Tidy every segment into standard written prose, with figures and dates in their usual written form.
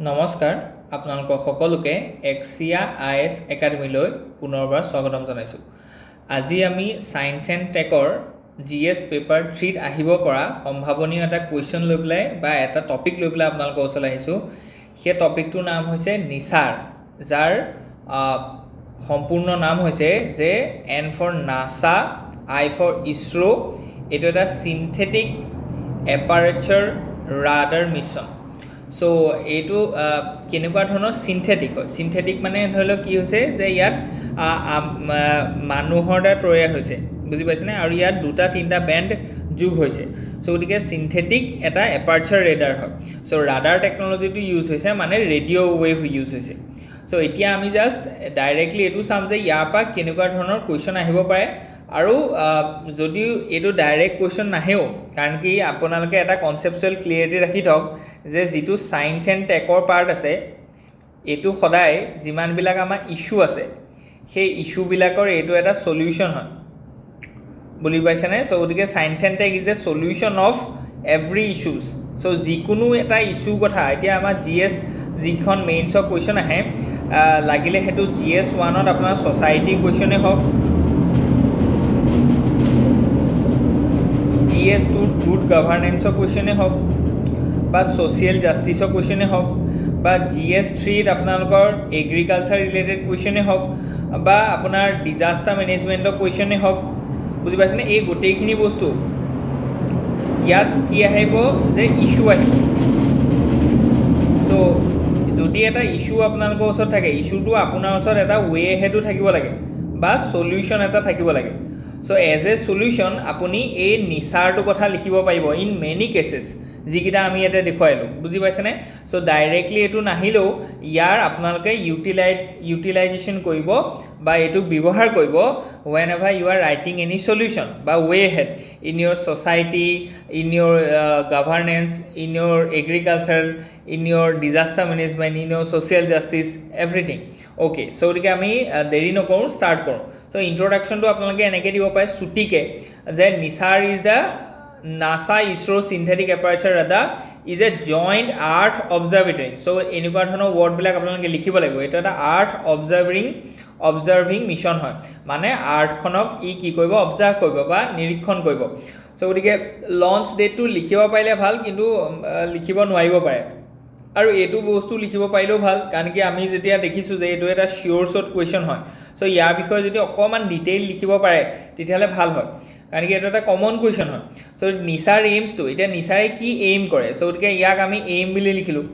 নমস্কাৰ আপোনালোকক সকলোকে এক্সিয়া আইএছ একাডেমীলৈ পুনৰবাৰ স্বাগতম জনাইছোঁ। আজি আমি সায়েন্স এণ্ড টেকৰ জিএছ পেপাৰ 3ত আহিব পৰা সম্ভাৱনীয় এটা কুৱেশ্যন লৈ পেলাই বা এটা টপিক লৈ পেলাই আপোনালোকৰ ওচৰলৈ আহিছোঁ। সেই টপিকটোৰ নাম হৈছে নিচাৰ, যাৰ সম্পূৰ্ণ নাম হৈছে যে N for NASA, I for ISRO. এইটো এটা synthetic aperture radar mission. So এইটো কেনেকুৱা ধৰণৰ চিন্থেটিক হয়। চিন্থেটিক মানে ধৰি লওক কি হৈছে যে ইয়াত মানুহৰ দ্বাৰা তৈয়াৰ হৈছে, বুজি পাইছেনে, আৰু ইয়াত দুটা তিনিটা বেণ্ড যোগ হৈছে। চ' গতিকে চিন্থেটিক এটা এপাৰ্চাৰ ৰেডাৰ হয়। চ' ৰাডাৰ টেকন'লজিটো ইউজ হৈছে, মানে ৰেডিঅ' ৱেভ ইউজ হৈছে। চ' এতিয়া আমি জাষ্ট ডাইৰেক্টলি এইটো চাম যে ইয়াৰ পৰা কেনেকুৱা ধৰণৰ কুৱেশ্যন আহিব পাৰে। আৰু যদিও এইটো ডাইৰেক্ট কুৱেশ্যন নাহেও, কাৰণ কি আপোনালোকে এটা কনচেপচুৱেল ক্লিয়াৰিটি ৰাখি থওক যে যিটো ছায়েন্স এণ্ড টেকৰ পাৰ্ট আছে, এইটো সদায় যিমানবিলাক আমাৰ ইছ্যু আছে সেই ইছ্যুবিলাকৰ এইটো এটা চলিউশ্যন হয়, বুজি পাইছেনে। চ' গতিকে science and tech is the solution of every issues. So' যিকোনো এটা ইছ্যুৰ কথা এতিয়া আমাৰ জিএছ যিখন মেইনছৰ কুৱেশ্যন আহে, লাগিলে সেইটো জিএছ 1ত আপোনাৰ ছ'চাইটিৰ কুৱেশ্যনেই হওক, জিএছ 2ত গুড গভাৰ্নেন্সৰ কুৱেশ্যনেই হওক, বা ছ'চিয়েল জাষ্টিছৰ কুৱেশ্যনেই হওক, বা জিএছ 3ত আপোনালোকৰ এগ্ৰিকালচাৰ ৰিলেটেড কুৱেশ্যনেই হওক, বা আপোনাৰ ডিজাষ্টাৰ মেনেজমেণ্টৰ কুৱেশ্যনেই হওক, বুজি পাইছেনে। এই গোটেইখিনি বস্তু ইয়াত কি আহিব যে ইছ্যু আহিব। চ' যদি এটা ইছ্যু আপোনালোকৰ ওচৰত থাকে, ইছ্যুটো আপোনাৰ ওচৰত এটা ৱে হেডো থাকিব লাগে বা চলিউশ্যন এটা থাকিব লাগে। চ' এজ এ চলিউশ্যন আপুনি এই নিচাৰটোৰ কথা লিখিব পাৰিব ইন মেনি কেছেছ, যিকেইটা আমি ইয়াতে দেখুৱাইলোঁ, বুজি পাইছেনে। চ' ডাইৰেক্টলি এইটো নাহিলেও ইয়াৰ আপোনালোকে ইউটিলাইজেশ্যন কৰিব বা এইটোক ব্যৱহাৰ কৰিব whenever you are writing any solution বা we had in your society, in your governance, in your agriculture, in your disaster management, in your social justice, everything. Okay, so' গতিকে আমি দেৰি নকৰোঁ, ষ্টাৰ্ট কৰোঁ। চ' ইণ্ট্ৰডাকশ্যনটো আপোনালোকে এনেকৈ দিব পাৰে চুটিকৈ যে NISAR is the NASA ISRO synthetic aperture radar is a joint earth observatory. So' এনেকুৱা ধৰণৰ ৱৰ্ডবিলাক আপোনালোকে লিখিব লাগিব। এইটো এটা আৰ্থ অবজাৰ্ভিং মিছন হয়, মানে আৰ্থখনক ই কি কৰিব, অবজাৰ্ভ কৰিব বা নিৰীক্ষণ কৰিব। চ' গতিকে লঞ্চ ডেটটো লিখিব পাৰিলে ভাল, কিন্তু লিখিব নোৱাৰিব পাৰে। আৰু এইটো বস্তু লিখিব পাৰিলেও ভাল, কাৰণ কি আমি যেতিয়া দেখিছোঁ যে এইটো এটা চিয়'ৰ শ্বৰ্ট কুৱেশ্যন হয়। চ' ইয়াৰ বিষয়ে যদি অকণমান ডিটেইল লিখিব পাৰে তেতিয়াহ'লে ভাল হয়, কাৰণ কি এইটো এটা কমন কুৱেশ্যন হয়। চ' নিচাৰ এইমছটো, এতিয়া নিচাৰে কি এইম কৰে, চ' গতিকে ইয়াক আমি এইম বুলি লিখিলোঁ,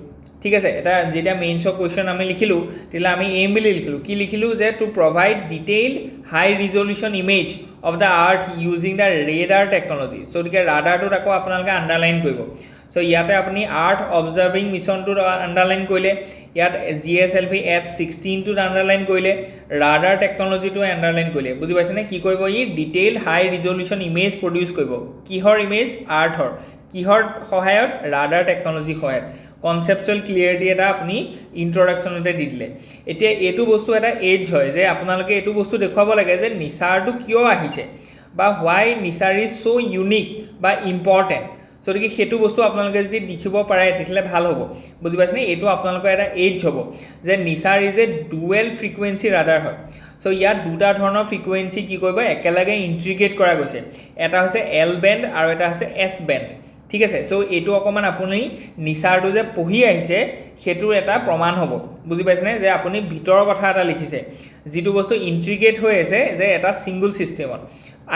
ঠিক আছে। এটা যেতিয়া মেইনছৰ কুৱেশ্যন আমি লিখিলোঁ তেতিয়াহ'লে আমি এইম বুলি লিখিলোঁ। কি লিখিলোঁ যে to provide detailed high resolution image of the earth using the radar technology. So' গতিকে ৰাডাৰটোত আকৌ আপোনালোকে আণ্ডাৰলাইন কৰিব। চ' ইয়াতে আপুনি আৰ্থ অবজাৰ্ভিং মিছনটোত আণ্ডাৰলাইন কৰিলে, ইয়াত GSLV F-16টোত আণ্ডাৰলাইন কৰিলে, ৰাডাৰ টেকন'লজিটো আণ্ডাৰলাইন কৰিলে, বুজি পাইছেনে। কি কৰিব, ই ডিটেইল হাই ৰিজলিউশ্যন ইমেজ প্ৰডিউচ কৰিব। কিহৰ ইমেজ, আৰ্থৰ। কিহৰ সহায়ত, ৰাডাৰ টেকন'লজিৰ সহায়ত। কনচেপচুৱেল ক্লিয়াৰিটি এটা আপুনি ইণ্ট্ৰডাকশ্যনতে দি দিলে। এতিয়া এইটো বস্তু এটা এজ হয় যে আপোনালোকে এইটো বস্তু দেখুৱাব লাগে যে নিচাৰটো কিয় আহিছে বা হোৱাই নিচাৰ ইজ ছ' ইউনিক বা ইম্পৰ্টেণ্ট। চ' গতিকে সেইটো বস্তু আপোনালোকে যদি লিখিব পাৰে তেতিয়াহ'লে ভাল হ'ব, বুজি পাইছেনে। এইটো আপোনালোকৰ এটা এইজ হ'ব যে NISAR is a dual frequency radar হয়। চ' ইয়াত দুটা ধৰণৰ ফ্ৰিকুৱেঞ্চি কি কৰিব, একেলগে ইণ্টিগ্ৰেট কৰা গৈছে। এটা হৈছে এল বেণ্ড আৰু এটা হৈছে এছ বেণ্ড, ঠিক আছে। চ' এইটো অকণমান আপুনি নিচাৰটো যে পঢ়ি আহিছে সেইটোৰ এটা প্ৰমাণ হ'ব, বুজি পাইছেনে, যে আপুনি ভিতৰৰ কথা এটা লিখিছে, যিটো বস্তু ইণ্টিগ্ৰেট হৈ আছে যে এটা ছিংগুল ছিষ্টেমত,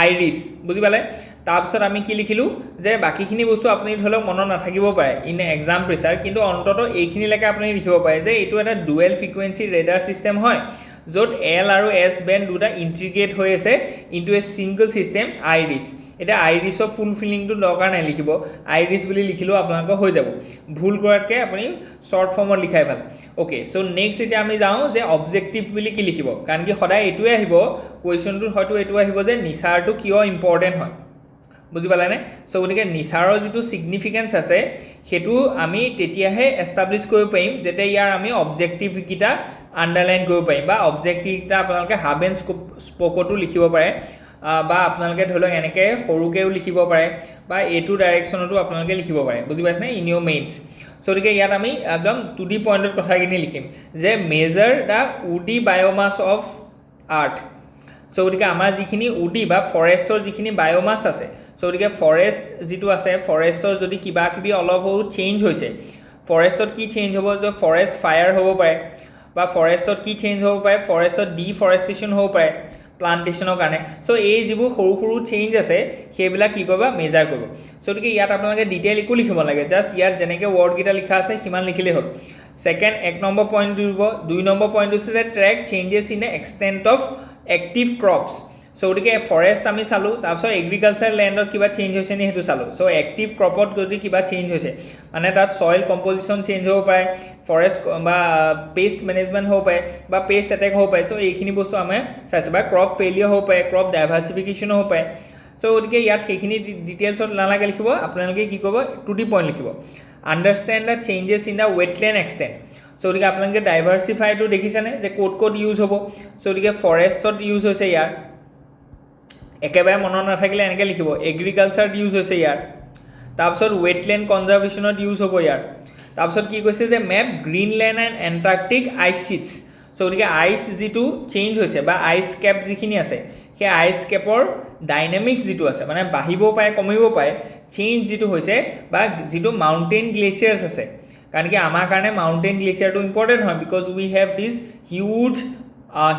আইৰিছ, বুজি পালে। তাৰপিছত আমি কি লিখিলোঁ যে বাকীখিনি বস্তু আপুনি ধৰি লওক মনত নাথাকিব পাৰে ইন এক্সাম প্ৰেছাৰ, কিন্তু অন্ততঃ এইখিনিলৈকে আপুনি লিখিব পাৰে যে এইটো এটা ডুৱেল ফ্ৰিকুৱেঞ্চি ৰেডাৰ ছিষ্টেম হয়, য'ত এল আৰু এছ বেণ্ড দুটা ইণ্টিগ্ৰেট হৈ আছে into a single system IRIS. এতিয়া আইৰিছৰ ফুল ফিলিংটো দৰকাৰ নাই লিখিব, আইৰিছ বুলি লিখিলেও আপোনালোকৰ হৈ যাব। ভুল কৰাতকৈ আপুনি শ্বৰ্ট ফৰ্মত লিখাই ভাল। অ'কে, চ' নেক্সট এতিয়া আমি যাওঁ যে অবজেক্টিভ বুলি কি লিখিব, কাৰণ কি সদায় এইটোৱে আহিব কুৱেশ্যনটোত, হয়তো এইটো আহিব যে নিচাৰটো কিয় ইম্পৰ্টেণ্ট হয়, বুজি পালেনে। চ' গতিকে নিচাৰৰ যিটো ছিগনিফিকেঞ্চ আছে সেইটো আমি তেতিয়াহে এষ্টাব্লিছ কৰিব পাৰিম যেতিয়া ইয়াৰ আমি অবজেক্টিভকেইটা আণ্ডাৰলাইন কৰিব পাৰিম, বা অবজেক্টিভকেইটা আপোনালোকে হাব এণ্ড স্প'কতো লিখিব পাৰে, বা আপোনালোকে ধৰি লওক এনেকৈ সৰুকৈও লিখিব পাৰে, বা এইটো ডাইৰেকশ্যনতো আপোনালোকে লিখিব পাৰে, বুজি পাইছেনে, ইন ইয়'ৰ মেইনছ। সো গতিকে ইয়াত আমি একদম 2D পইণ্টত কথাখিনি লিখিম যে measure the woody biomass of earth so গতিকে আমাৰ যিখিনি উডি বা ফৰেষ্টৰ যিখিনি বায়'মাছ আছে সো গতিকে ফৰেষ্ট যিটো আছে ফৰেষ্টৰ যদি কিবা কিবি অলপ বহুত চেঞ্জ হৈছে ফৰেষ্টত কি চেঞ্জ হ'ব যে ফৰেষ্ট ফায়াৰ হ'ব পাৰে বা ফৰেষ্টত কি চেঞ্জ হ'ব পাৰে ফৰেষ্টত ডিফৰেষ্টেশ্যন হ'ব পাৰে প্লান্টেশ্যনৰ কাৰণে সো এই যিবোৰ সৰু সৰু চেঞ্জ আছে সেইবিলাক কি কৰিব মেজাৰ কৰিব সো গতিকে ইয়াত আপোনালোকে ডিটেইল একো লিখিব লাগে জাষ্ট ইয়াত যেনেকৈ ৱৰ্ডকেইটা লিখা আছে সিমান লিখিলেই হ'ল ছেকেণ্ড 1 নম্বৰ পইণ্ট দিব 2 নম্বৰ পইণ্ট হৈছে যে track changes in a extent of active crops so গতিকে ফৰেষ্ট আমি চালোঁ তাৰপিছত এগ্ৰিকালচাৰ লেণ্ডত কিবা চেঞ্জ হৈছে নি সেইটো চালোঁ সো এক্টিভ ক্ৰপত যদি কিবা চেঞ্জ হৈছে মানে তাত ছইল কম্পজিশ্যন চেঞ্জ হ'ব পাৰে ফৰেষ্ট বা পেষ্ট মেনেজমেণ্ট হ'ব পাৰে বা পেষ্ট এটেক হ'ব পাৰে সো এইখিনি বস্তু আমি চাইছোঁ বা ক্ৰপ ফেইলিয়ৰ হ'ব পাৰে ক্ৰপ ডাইভাৰ্চিফিকেশ্যনো হ'ব পাৰে সো গতিকে ইয়াত সেইখিনি ডিটেইলছত নালাগে লিখিব আপোনালোকে কি কৰিব 2D পইণ্ট লিখিব understand the changes in the wetland extent so গতিকে আপোনালোকে ডাইভাৰ্চিফাইটো দেখিছেনে যে ক'ত ক'ত ইউজ হ'ব সো গতিকে ফৰেষ্টত ইউজ হৈছে ইয়াৰ একেবাৰে মনত নাথাকিলে এনেকৈ লিখিব এগ্ৰিকালচাৰত ইউজ হৈছে ইয়াৰ তাৰপিছত ৱেটলেণ্ড কনজাৰ্ভেশ্যনত ইউজ হ'ব ইয়াৰ তাৰপিছত কি কৈছে যে map Greenland and Antarctic ice sheets so গতিকে আইচ যিটো চেঞ্জ হৈছে বা আইচ কেপ যিখিনি আছে সেই আইচ কেপৰ ডাইনামিক্স যিটো আছে মানে বাঢ়িব পাৰে কমিব পাৰে চেঞ্জ যিটো হৈছে বা যিটো মাউণ্টেইন গ্লেচিয়াৰ্ছ আছে কাৰণ কি আমাৰ কাৰণে মাউণ্টেইন গ্লেচিয়াৰটো ইম্পৰ্টেণ্ট হয় because we have this huge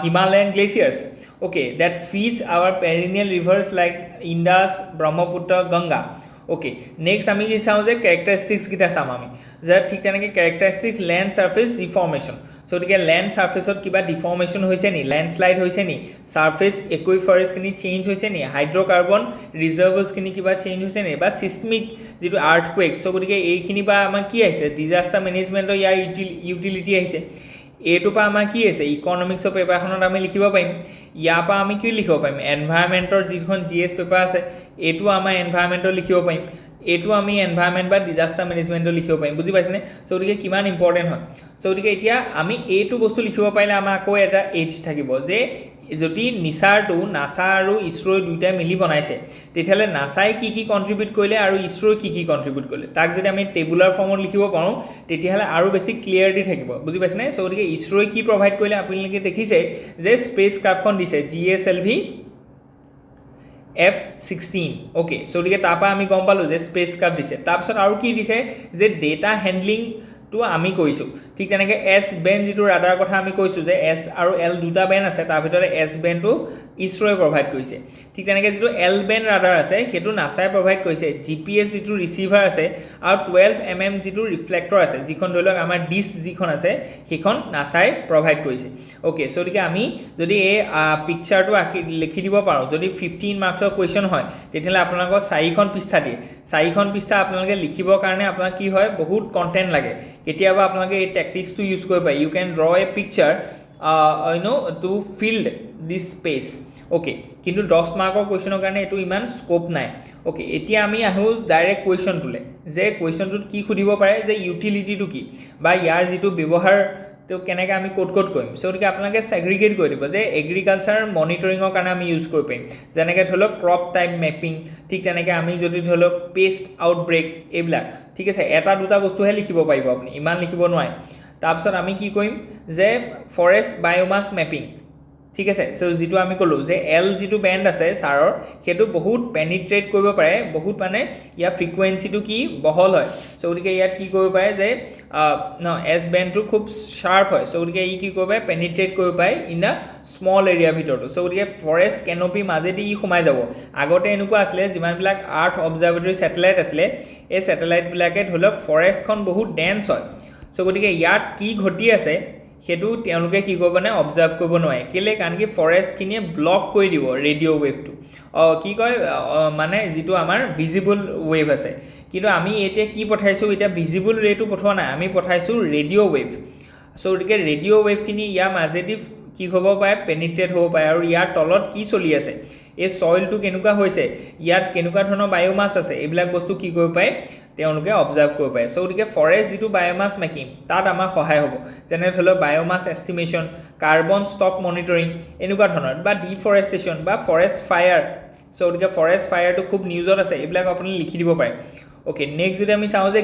Himalayan glaciers okay that feeds our perennial rivers like Indus Brahmaputra Ganga okay next আমি কি চাওঁ যে characteristics কিটা চাম আমি যে ঠিক তেনেকৈ characteristics land surface deformation so গতিকে land surfaceত কিবা deformation হৈছে নি landslide হৈছে নি surface aquifers খিনি চেঞ্জ হৈছে নি হাইড্ৰকাৰ্বন ৰিজাৰ্ভছ খিনি কিবা চেঞ্জ হৈছে নি বা সিস্মিক যিটো earthquake so গতিকে এইখিনি বা আমাৰ কি আহিছে disaster management ইয়াৰ utility আহিছে এইটো পা আমাৰ কি আছে ইকনমিক্সৰ পেপাৰখনত আমি লিখিব পাৰিম ইয়াৰ পৰা আমি কি লিখিব পাৰিম এনভায়ৰনমেণ্টৰ যিখন জিএছ পেপাৰ আছে এইটো আমাৰ এনভায়ৰনমেণ্টৰ লিখিব পাৰিম এইটো আমি এনভায়ৰনমেণ্ট বা ডিজাষ্টাৰ মেনেজমেণ্টৰ লিখিব পাৰিম বুজি পাইছেনে সো গতিকে কিমান ইম্পৰ্টেণ্ট হয় সো গতিকে এতিয়া আমি এইটো বস্তু লিখিব পাৰিলে আমাৰ আকৌ এটা এজ থাকিব যে যদি নিচাৰটো নাসা আৰু ইছৰোই দুইটাই মিলি বনাইছে তেতিয়াহ'লে নাসাই কি কি কণ্ট্ৰিবিউট কৰিলে আৰু ইছৰোই কি কি কণ্ট্ৰিবিউট কৰিলে তাক যদি আমি টেবুলাৰ ফৰ্মত লিখিব পাৰোঁ তেতিয়াহ'লে আৰু বেছি ক্লিয়াৰিটি থাকিব বুজি পাইছেনে সো গতিকে ইছৰোই কি প্ৰভাইড কৰিলে আপোনালোকে দেখিছে যে স্পেচ ক্ৰাফ্টখন দিছে GSLV F-16 ওকে সো গতিকে তাৰপৰা আমি গম পালোঁ যে স্পেচ ক্ৰাফ্ট দিছে তাৰপিছত আৰু কি দিছে যে ডেটা হেণ্ডলিং তো আমি কৈছোঁ ঠিক তেনেকৈ এছ বেণ্ড যিটো ৰাডাৰ কথা আমি কৈছোঁ যে এছ আৰু এল দুটা বেণ্ড আছে তাৰ ভিতৰত এছ বেণ্ডটো ইছৰোৱে প্ৰভাইড কৰিছে ঠিক তেনেকৈ যিটো এল বেণ্ড ৰাডাৰ আছে সেইটো নাসাই প্ৰভাইড কৰিছে GPS যিটো ৰিচিভাৰ আছে আৰু 12mm যিটো ৰিফ্লেক্টৰ আছে যিখন ধৰি লওক আমাৰ ডিছ যিখন আছে সেইখন নাসাই প্ৰভাইড কৰিছে অ'কে সো গতিকে আমি যদি এই পিকচাৰটো লিখি দিব পাৰোঁ যদি 15 মাৰ্কছৰ কুৱেশ্যন হয় তেতিয়াহ'লে আপোনালোকৰ 4খন পৃষ্ঠা দিয়ে 4খন পৃষ্ঠা আপোনালোকে লিখিবৰ কাৰণে আপোনাৰ কি হয় বহুত কণ্টেণ্ট লাগে কেতিয়াবা আপোনালোকে এই টেকটিক্সটো ইউজ কৰিব পাৰে ইউ কেন ড্ৰ এ পিকচাৰ টু ফিল্ড দিছ স্পেচ ওকে কিন্তু 10 মাৰ্কৰ কুৱেশ্যনৰ কাৰণে এইটো ইমান স্কোপ নাই ওকে এতিয়া আমি আহোঁ ডাইৰেক্ট কুৱেশ্যনটোলৈ যে কুৱেশ্যনটোত কি সুধিব পাৰে যে ইউটিলিটিটো কি বা ইয়াৰ যিটো ব্যৱহাৰ তো কেনেকৈ আমি ক'ত কৰিম সো গতিকে আপোনালোকে ছেগ্ৰিগেট কৰি দিব যে এগ্ৰিকালচাৰ মনিটৰিঙৰ কাৰণে আমি ইউজ কৰিব পাৰিম যেনেকৈ ধৰি লওক ক্ৰপ টাইপ মেপিং ঠিক তেনেকৈ আমি যদি ধৰি লওক পেষ্ট আউটব্ৰেক এইবিলাক ঠিক আছে এটা দুটা বস্তুহে লিখিব পাৰিব আপুনি ইমান লিখিব নোৱাৰে তাৰপিছত আমি কি কৰিম যে ফৰেষ্ট বায়'মাছ মেপিং ঠিক আছে সো যিটো আমি ক'লোঁ যে এল যিটো বেণ্ড আছে ছাৰৰ সেইটো বহুত পেনিট্ৰেট কৰিব পাৰে বহুত মানে ইয়াৰ ফ্ৰিকুৱেঞ্চিটো কি বহল হয় সো গতিকে ইয়াত কি কৰিব পাৰে যে এছ বেণ্ডটো খুব শ্বাৰ্প হয় সো গতিকে ই কি কৰিব পাৰে পেনিট্ৰেট কৰিব পাৰে ইন দ্য স্মল এৰিয়াৰ ভিতৰতো সো গতিকে ফৰেষ্ট কেনপি মাজেদি ই সোমাই যাব আগতে এনেকুৱা আছিলে যিমানবিলাক আৰ্থ অবজাৰ্ভেটৰী ছেটেলাইট আছিলে এই ছেটেলাইটবিলাকে ধৰি লওক ফৰেষ্টখন বহুত ডেন্স হয় সো গতিকে ইয়াত কি ঘটি আছে সেইটো তেওঁলোকে কি কৰিব মানে অবজাৰ্ভ কৰিব নোৱাৰে কেলে কাৰণ কি ফৰেষ্টখিনিয়ে ব্লক কৰি দিব ৰেডিঅ' ৱেভটো কি কয় মানে যিটো আমাৰ ভিজিবল ৱেভ আছে কিন্তু আমি এতিয়া কি পঠাইছোঁ এতিয়া ভিজিবল ৰেটো পঠোৱা নাই আমি পঠাইছোঁ ৰেডিঅ' ৱেভ সো গতিকে ৰেডিঅ' ৱেভখিনি ইয়াৰ মাজেদি কি হ'ব পাৰে পেনিট্ৰেট হ'ব পাৰে আৰু ইয়াৰ তলত কি চলি আছে এই ছইলটো কেনেকুৱা হৈছে ইয়াত কেনেকুৱা ধৰণৰ বায়'মাছ আছে এইবিলাক বস্তু কি কৰিব পাৰে তেওঁলোকে অবজাৰ্ভ কৰিব পাৰে সো গতিকে ফৰেষ্ট যিটো বায়'মাছ মেকিং তাত আমাৰ সহায় হ'ব যেনে ধৰি লওক biomass estimation carbon stock monitoring এনেকুৱা ধৰণৰ বা ডিফৰেষ্টেশ্যন বা ফৰেষ্ট ফায়াৰ সো গতিকে ফৰেষ্ট ফায়াৰটো খুব নিউজত আছে এইবিলাক আপুনি লিখি দিব পাৰে অ'কে নেক্সট যদি আমি চাওঁ যে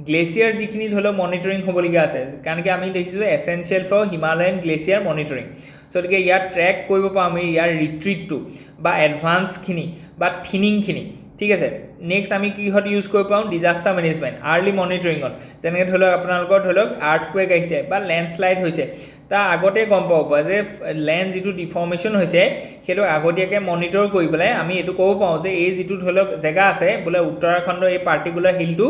গ্লেচিয়াৰ যিখিনি ধৰি লওক মনিটৰিং হ'বলগীয়া আছে কাৰণ কি আমি দেখিছোঁ essential for Himalayan glacier monitoring so' গতিকে ইয়াত ট্ৰেক কৰিব পাৰোঁ আমি ইয়াৰ ৰিট্ৰিটটো বা এডভান্সখিনি বা থিনিংখিনি ঠিক আছে নেক্সট আমি কিহত ইউজ কৰিব পাৰোঁ ডিজাষ্টাৰ মেনেজমেণ্ট আৰ্লি মনিটৰিঙত যেনেকৈ ধৰি লওক আপোনালোকৰ ধৰি লওক আৰ্থকুৱেক আহিছে বা লেণ্ডশ্লাইড হৈছে তাৰ আগতে গম পাব পাৰে যে লেণ্ড যিটো ডিফৰ্মেশ্যন হৈছে সেইটো আগতীয়াকৈ মনিটৰ কৰি পেলাই আমি এইটো ক'ব পাৰোঁ যে এই যিটো ধৰি লওক জেগা আছে বোলে উত্তৰাখণ্ডৰ এই পাৰ্টিকুলাৰ হিলটো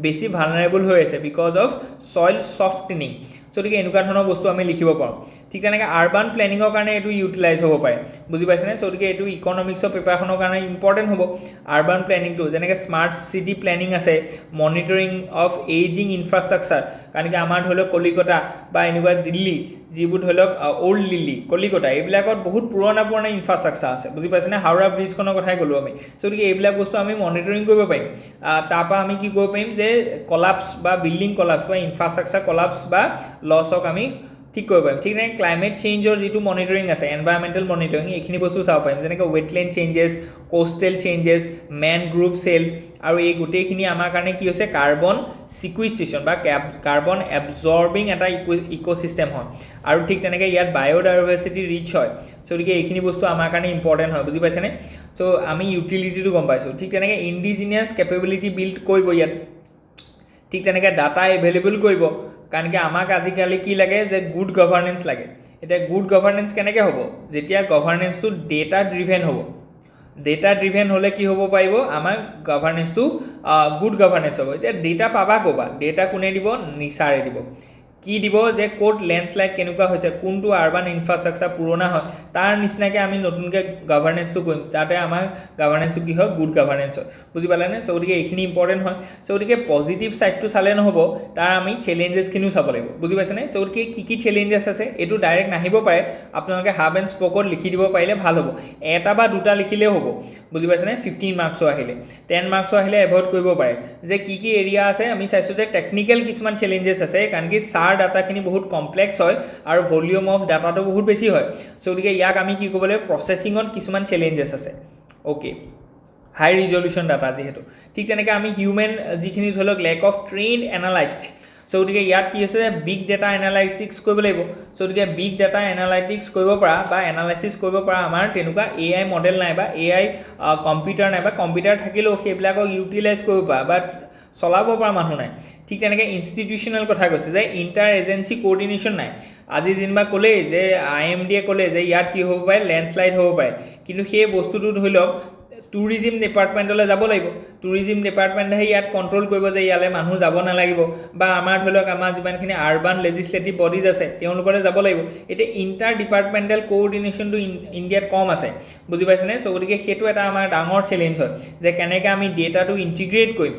বেছি ভালনাৰেবল হৈ আছে বিকজ অফ ছইল ছফ্টেনিং গতিকে এনেকুৱা ধৰণৰ বস্তু আমি লিখিব পাৰোঁ ঠিক তেনেকৈ আৰ্বান প্লেনিঙৰ কাৰণে এইটো ইউটিলাইজ হ'ব পাৰে বুজি পাইছেনে গতিকে এইটো ইকনমিক্সৰ পেপাৰখনৰ কাৰণে ইম্পৰ্টেণ্ট হ'ব আৰ্বান প্লেনিংটো যেনেকৈ স্মাৰ্ট চিটি প্লেনিং আছে মনিটৰিং অফ এইজিং ইনফ্ৰাষ্ট্ৰাকচাৰ কাৰণ কি আমাৰ ধৰি লওক কলিকতা বা এনেকুৱা দিল্লী যিবোৰ ধৰি লওক অল্ড দিল্লী কলিকতা এইবিলাকত বহুত পুৰণা ইনফ্ৰাষ্ট্ৰাকচাৰ আছে বুজি পাইছেনে হাওৰা ব্ৰিজখনৰ কথাই ক'লোঁ আমি গতিকে এইবিলাক বস্তু আমি মনিটৰিং কৰিব পাৰিম তাৰপৰা আমি কি কৰিব পাৰিম যে কলাপছ বা বিল্ডিং কলাপছ বা ইনফ্ৰাষ্ট্ৰাকচাৰ কলাপছ বা লছক আমি ঠিক কৰিব পাৰিম ঠিক তেনেকৈ ক্লাইমেট চেঞ্জৰ যিটো মনিটৰিং আছে এনভাইৰমেণ্টেল মনিটৰিং এইখিনি বস্তু চাব পাৰিম যেনেকৈ wetland changes coastal changes mangrove SLET আৰু এই গোটেইখিনি আমাৰ কাৰণে কি হৈছে কাৰ্বন চিকুইষ্ট্ৰেশ্যন বা কাৰ্বন এবজৰ্বিং এটা ইক'চিষ্টেম হয় আৰু ঠিক তেনেকৈ ইয়াত বায়'ডাইভাৰ্চিটি ৰিচ হয় চ' গতিকে এইখিনি বস্তু আমাৰ কাৰণে ইম্পৰ্টেণ্ট হয় বুজি পাইছেনে চ' আমি ইউটিলিটিটো গম পাইছোঁ ঠিক তেনেকৈ ইণ্ডিজিনিয়াছ কেপেবিলিটি বিল্ড কৰিব ইয়াত ঠিক তেনেকৈ ডাটা এভেইলেবল কৰিব কাৰণ কি আমাক আজিকালি কি লাগে যে গুড গভাৰ্নেন্স লাগে এতিয়া গুড গভাৰ্নেন্স কেনেকৈ হ'ব যেতিয়া গভাৰ্নেন্সটো ডেটা ড্ৰিভেন হ'ব ডেটা ড্ৰিভেন হ'লে কি হ'ব পাৰিব আমাৰ গভাৰ্নেন্সটো গুড গভাৰ্নেন্স হ'ব এতিয়া ডেটা পাবা ক'বা ডেটা কোনে দিব নিচাৰে দিব কি দিব যে ক'ত লেণ্ডশ্লাইড কেনেকুৱা হৈছে কোনটো আৰ্বান ইনফ্ৰাষ্ট্ৰাকচাৰ পুৰণা হয় তাৰ নিচিনাকৈ আমি নতুনকৈ গভাৰ্নেন্সটো কৰিম যাতে আমাৰ গভাৰ্নেন্সটো কি হয় গুড গভাৰ্নেন্স হয় বুজি পালেনে চ' গতিকে এইখিনি ইম্পৰ্টেণ্ট হয় চ' গতিকে পজিটিভ ছাইডটো চালে নহ'ব তাৰ আমি চেলেঞ্জেছখিনিও চাব লাগিব বুজি পাইছেনে চ' গতিকে কি চেলেঞ্জেছ আছে এইটো ডাইৰেক্ট নাহিব পাৰে আপোনালোকে হাব এণ্ড স্পকত লিখি দিব পাৰিলে ভাল হ'ব এটা বা দুটা লিখিলেও হ'ব বুজি পাইছেনে 15 মাৰ্কছৰ আহিলে 10 মাৰ্কছৰ আহিলে এভইড কৰিব পাৰে যে কি এৰিয়া আছে আমি চাইছোঁ যে টেকনিকেল কিছুমান চেলেঞ্জেছ আছে কাৰণ কি ডাটাখিনি বহুত কমপ্লেক্স হয় আৰু ভলিউম অফ ডাটাটো বহুত বেছি হয় চ' গতিকে ইয়াক আমি কি ক'ব লাগিব প্ৰচেছিঙত কিছুমান চেলেঞ্জেছ আছে অ'কে হাই ৰিজলিউশ্যন ডাটা যিহেতু ঠিক তেনেকৈ আমি হিউমেন যিখিনি ধৰি লওক লেক অফ ট্ৰেইনড এনালাইজড চ' গতিকে ইয়াত কি হৈছে বিগ ডাটা এনালাইটিক্স কৰিব লাগিব চ' গতিকে বিগ ডাটা এনালাইটিক্স কৰিব পৰা বা এনালাইচিছ কৰিব পৰা আমাৰ তেনেকুৱা AI মডেল নাই বা AI কম্পিউটাৰ নাই বা কম্পিউটাৰ থাকিলেও সেইবিলাকক ইউটিলাইজ কৰিব পৰা বা চলাব পৰা মানুহ নাই ঠিক তেনেকৈ ইনষ্টিটিউশ্যনেল কথা কৈছে যে ইণ্টাৰ এজেঞ্চি কোঅৰ্ডিনেশ্যন নাই আজি যেনিবা ক'লেই যে IMD ক'লে যে ইয়াত কি হ'ব পাৰে লেণ্ডশ্লাইড হ'ব পাৰে কিন্তু সেই বস্তুটো ধৰি লওক টুৰিজিম ডিপাৰ্টমেণ্টলৈ যাব লাগিব টুৰিজিম ডিপাৰ্টমেণ্টে ইয়াত কণ্ট্ৰল কৰিব যে ইয়ালৈ মানুহ যাব নালাগিব বা আমাৰ ধৰি লওক আমাৰ যিমানখিনি আৰ্বান লেজিছলেটিভ বডিজ আছে তেওঁলোকলৈ যাব লাগিব এতিয়া ইণ্টাৰ ডিপাৰ্টমেণ্টেল কোঅৰ্ডিনেশ্যনটো ইণ্ডিয়াত কম আছে বুজি পাইছেনে চ' গতিকে সেইটো এটা আমাৰ ডাঙৰ চেলেঞ্জ হয় যে কেনেকৈ আমি ডেটাটো ইণ্টিগ্ৰেট কৰিম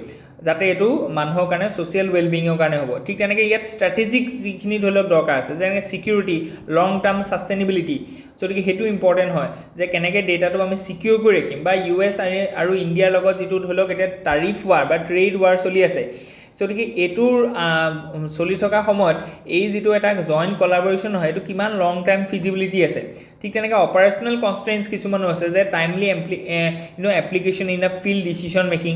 যাতে এইটো মানুহৰ কাৰণে ছ'চিয়েল ৱেলবিঙৰ কাৰণে হ'ব ঠিক তেনেকৈ ইয়াত ষ্ট্ৰেটেজিক যিখিনি ধৰি লওক দৰকাৰ আছে যেনেকৈ ছিকিউৰিটি লং টাৰ্ম ছাষ্টেইনেবিলিটি গতিকে সেইটো ইম্পৰ্টেণ্ট হয় যে কেনেকৈ ডেটাটো আমি ছিকিউৰ কৰি ৰাখিম বা US আৰু ইণ্ডিয়াৰ লগত যিটো ধৰি লওক এতিয়া টাৰিফ ৱাৰ বা ট্ৰেড ৱাৰ চলি আছে গতিকে এইটোৰ চলি থকা সময়ত এই যিটো এটা জইণ্ট কলাবৰেশ্যন হয় এইটো কিমান লং টাইম ফিজিবিলিটি আছে ঠিক তেনেকৈ অপাৰেশ্যনেল কনষ্ট্ৰেইনছ কিছুমানো আছে যে timely application in the field decision making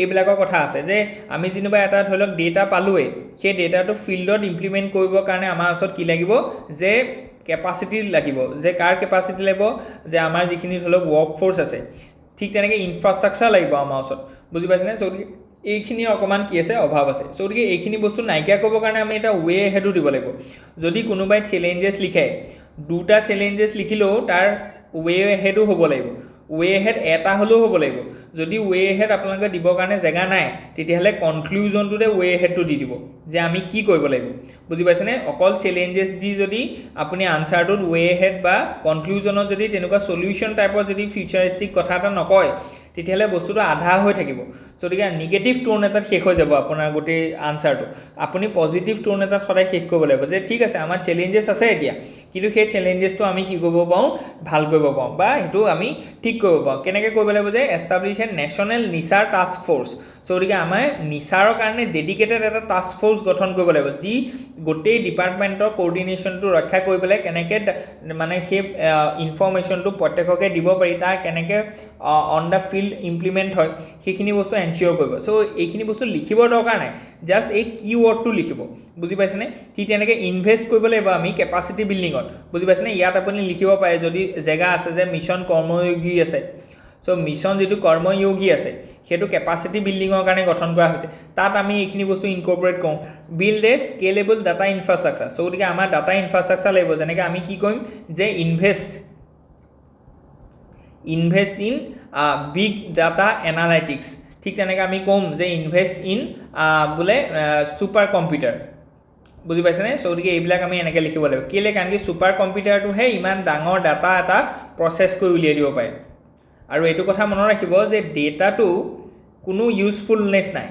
এইবিলাকৰ কথা আছে যে আমি যেনিবা এটা ধৰি লওক ডেটা পালোঁৱেই সেই ডেটাটো ফিল্ডত ইমপ্লিমেণ্ট কৰিবৰ কাৰণে আমাৰ ওচৰত কি লাগিব যে কেপাচিটি লাগিব যে কাৰ কেপাচিটি লাগিব যে আমাৰ যিখিনি ধৰি লওক ৱৰ্ক ফ'ৰ্চ আছে ঠিক তেনেকৈ ইনফ্ৰাষ্ট্ৰাকচাৰ লাগিব আমাৰ ওচৰত বুজি পাইছেনে গতিকে এইখিনি অকণমান কি আছে অভাৱ আছে চ' গতিকে এইখিনি বস্তু নাইকিয়া কৰিবৰ কাৰণে আমি এটা ৱে হেডো দিব লাগিব যদি কোনোবাই চেলেঞ্জেছ লিখে দুটা চেলেঞ্জেছ লিখিলেও তাৰ ৱে হেডো হ'ব লাগিব ৱে হেড এটা হ'লেও হ'ব লাগিব যদি ৱে হেড আপোনালোকে দিবৰ কাৰণে জেগা নাই তেতিয়াহ'লে কনক্লুজনটোতে ৱে হেডটো দি দিব যে আমি কি কৰিব লাগিব বুজি পাইছেনে অকল চেলেঞ্জেছ দি যদি আপুনি আনচাৰটোত ৱে হেড বা কনক্লুজনত যদি তেনেকুৱা সলিউশ্যন টাইপৰ যদি ফিউচাৰিষ্টিক কথা এটা নকয় তেতিয়াহ'লে বস্তুটো আধা হৈ থাকিব গতিকে নিগেটিভ টোন এটাত শেষ হৈ যাব আপোনাৰ গোটেই আনচাৰটো আপুনি পজিটিভ টোন এটাত সদায় শেষ কৰিব লাগিব যে ঠিক আছে আমাৰ চেলেঞ্জেছ আছে এতিয়া কিন্তু সেই চেলেঞ্জেছটো আমি কি কৰিব পাৰোঁ ভাল কৰিব পাৰোঁ বা সেইটো আমি ঠিক কৰিব পাৰোঁ কেনেকৈ কৰিব লাগিব যে এষ্টাব্লিছ এ নেশ্যনেল নিচাৰ টাস্ক ফ'ৰ্চ চ' গতিকে আমাৰ নিচাৰৰ কাৰণে ডেডিকেটেড এটা টাস্ক ফ'ৰ্চ গঠন কৰিব লাগিব যি গোটেই ডিপাৰ্টমেণ্টৰ কোৰ্ডিনেশ্যনটো ৰক্ষা কৰি পেলাই কেনেকৈ মানে সেই ইনফৰ্মেশ্যনটো প্ৰত্যেককে দিব পাৰি তাৰ কেনেকৈ অন দ্য ফিল্ড ইমপ্লিমেণ্ট হয় সেইখিনি বস্তু এনচিয়'ৰ কৰিব চ' এইখিনি বস্তু লিখিব দৰকাৰ নাই জাষ্ট এই কিৱৰ্ডটো লিখিব বুজি পাইছেনে ঠিক তেনেকৈ ইনভেষ্ট কৰিব লাগিব আমি কেপাচিটি বিল্ডিঙত বুজি পাইছেনে ইয়াত আপুনি লিখিব পাৰে যদি জেগা আছে যে মিছন কৰ্ময়োগী আছে চ' মিছন যিটো কৰ্ময়োগী আছে সেইটো কেপাচিটি বিল্ডিঙৰ কাৰণে গঠন কৰা হৈছে তাত আমি এইখিনি বস্তু ইনকৰ্পৰেট কৰোঁ build a scalable data infrastructure so' গতিকে আমাৰ ডাটা ইনফ্ৰাষ্ট্ৰাকচাৰ লাগিব যেনেকৈ আমি কি কৰিম যে invest in big data analytics ঠিক তেনেকৈ আমি ক'ম যে ইনভেষ্ট ইন বোলে ছুপাৰ কম্পিউটাৰ বুজি পাইছেনে চ' গতিকে এইবিলাক আমি এনেকৈ লিখিব লাগিব কেলৈ কাৰণ কি ছুপাৰ কম্পিউটাৰটোহে ইমান ডাঙৰ ডাটা এটা প্ৰচেছ কৰি উলিয়াই দিব পাৰে আৰু এইটো কথা মনত ৰাখিব যে ডেটাটো কোনো ইউজফুলনেছ নাই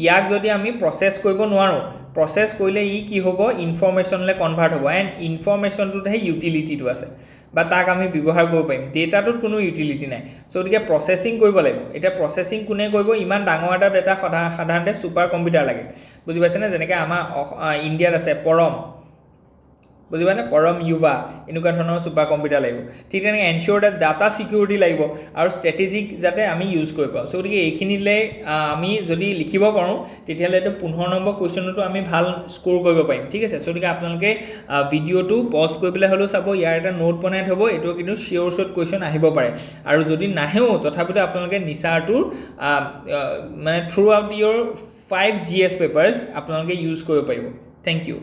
ইয়াক যদি আমি প্ৰচেছ কৰিব নোৱাৰোঁ প্ৰচেছ কৰিলে ই কি হ'ব ইনফৰ্মেশ্যনলৈ কনভাৰ্ট হ'ব এণ্ড ইনফৰ্মেশ্যনটোতহে ইউটিলিটিটো আছে বা তাক আমি ব্যৱহাৰ কৰিব পাৰিম ডেটাটোত কোনো ইউটিলিটি নাই চ' গতিকে প্ৰচেছিং কৰিব লাগিব এতিয়া প্ৰচেছিং কোনে কৰিব ইমান ডাঙৰ এটা ডেটা সাধাৰণতে ছুপাৰ কম্পিউটাৰ লাগে বুজি পাইছেনে যেনেকৈ আমাৰ ইণ্ডিয়াত আছে পৰম বুজি পাইনে পৰম ইউভা এনেকুৱা ধৰণৰ ছুপাৰ কম্পিউটাৰ লাগিব ঠিক তেনেকৈ এনচিয়'ৰ ডেট ডাটা ছিকিউৰিটি লাগিব আৰু ষ্ট্ৰেটেজিক যাতে আমি ইউজ কৰিব পাৰোঁ চ' গতিকে এইখিনিলৈ আমি যদি লিখিব পাৰোঁ তেতিয়াহ'লে এইটো 15 নম্বৰ কুৱেশ্যনতো আমি ভাল স্ক'ৰ কৰিব পাৰিম ঠিক আছে চ' গতিকে আপোনালোকে ভিডিঅ'টো পজ কৰি পেলাই হ'লেও চাব ইয়াৰ এটা নোট বনাই থ'ব এইটো কিন্তু চিয়'ৰ শ্বৰ্ট কুৱেশ্যন আহিব পাৰে আৰু যদি নাহেও তথাপিতো আপোনালোকে নিচাৰটোৰ মানে through out your 5 GS papers আপোনালোকে ইউজ কৰিব পাৰিব থেংক ইউ